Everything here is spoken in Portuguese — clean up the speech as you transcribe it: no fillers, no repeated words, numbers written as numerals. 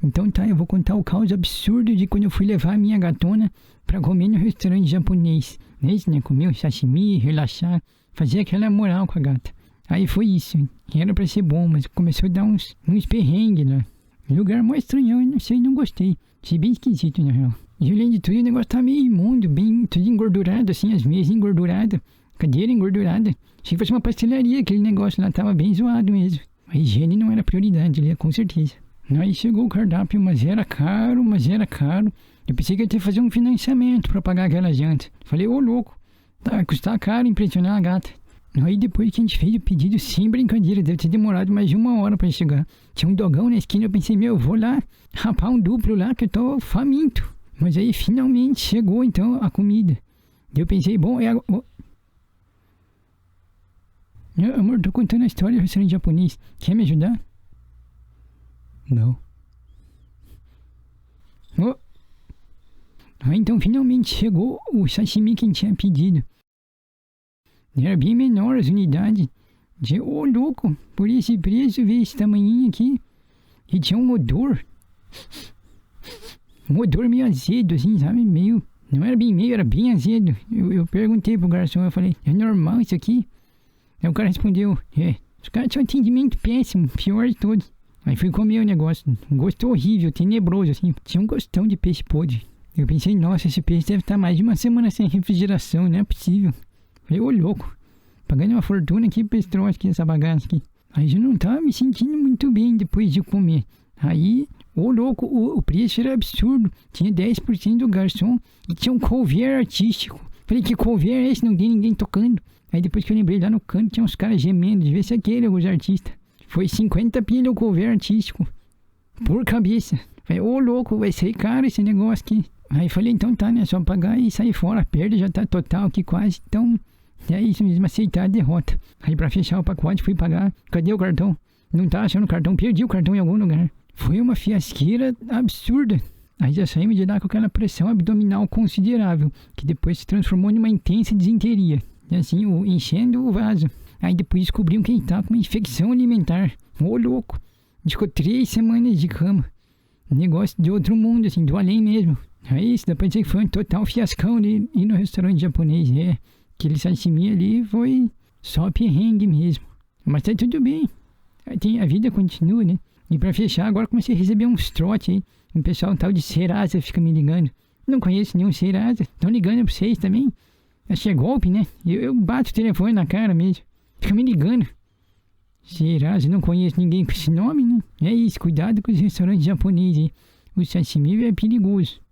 Então tá, eu vou contar o caos absurdo de quando eu fui levar a minha gatona pra comer no restaurante japonês. Nesse, né? Comer um sashimi, relaxar, fazer aquela moral com a gata. Aí foi isso. Era pra ser bom, mas começou a dar uns perrengues lá. Lugar mó estranhão, eu não sei, não gostei. Achei bem esquisito, na real. E além de tudo, o negócio tá meio imundo, bem tudo engordurado, assim, as mesas engorduradas, cadeira engordurada. Achei que fosse uma pastelaria, aquele negócio lá tava bem zoado mesmo. A higiene não era prioridade ali, com certeza. Aí chegou o cardápio, mas era caro. Eu pensei que ia ter que fazer um financiamento pra pagar aquela janta. Falei, ô louco, tá, custar caro impressionar a gata. Aí depois que a gente fez o pedido, sem brincadeira, deve ter demorado mais de 1 hora pra chegar. Tinha um dogão na esquina, eu pensei, eu vou lá rapar um duplo lá que eu tô faminto. Mas aí finalmente chegou então a comida. Eu pensei, bom, amor, tô contando a história do restaurante japonês. Quer me ajudar? Não. Então finalmente chegou o sashimi que a gente tinha pedido. Era bem menor as unidades. Louco, por esse preço veio esse tamanhinho aqui. E tinha um odor. Um odor meio azedo, assim, sabe? Meio. Não era bem meio, era bem azedo. Eu perguntei pro garçom, eu falei, é normal isso aqui? Aí o cara respondeu, os caras tinham um atendimento péssimo, pior de todos. Aí fui comer o negócio, um gosto horrível, tenebroso, assim. Tinha um gostão de peixe podre. Eu pensei, nossa, esse peixe deve estar mais de 1 semana sem refrigeração, não é possível. Falei, ô louco, pagando uma fortuna aqui pra esse troço aqui, essa bagaça aqui. Aí eu não tava me sentindo muito bem depois de comer. Aí, ô louco, o preço era absurdo. Tinha 10% do garçom e tinha um cover artístico. Falei, que cover é esse? Não tem ninguém tocando. Aí depois que eu lembrei, lá no canto tinha uns caras gemendo, de ver se aquele é os artistas. Foi 50 pila o cover artístico. Por cabeça. Falei, ô louco, vai ser caro esse negócio aqui. Aí falei, então tá, né? Só pagar e sair fora. A perda já tá total aqui quase. Então, é isso mesmo, aceitar a derrota. Aí pra fechar o pacote fui pagar. Cadê o cartão? Não tá achando o cartão, perdi o cartão em algum lugar. Foi uma fiasqueira absurda. Aí já saímos de lá com aquela pressão abdominal considerável, que depois se transformou numa intensa disenteria. E assim, enchendo o vaso. Aí depois descobrimos que ele tava com uma infecção alimentar. Ô louco. Ficou 3 semanas de cama. Negócio de outro mundo, assim, do além mesmo. Aí isso, depois que foi um total fiascão ali ir no restaurante japonês. Aquele sashimi ali foi só perrengue mesmo. Mas tá tudo bem. A vida continua, né? E pra fechar, agora comecei a receber uns trotes aí. Um pessoal tal de Serasa fica me ligando. Não conheço nenhum Serasa. Estão ligando pra vocês também. Acho que é golpe, né? Eu bato o telefone na cara mesmo. Fica me ligando. Serasa, não conheço ninguém com esse nome, né? É isso, cuidado com os restaurantes japoneses aí. O sashimi é perigoso.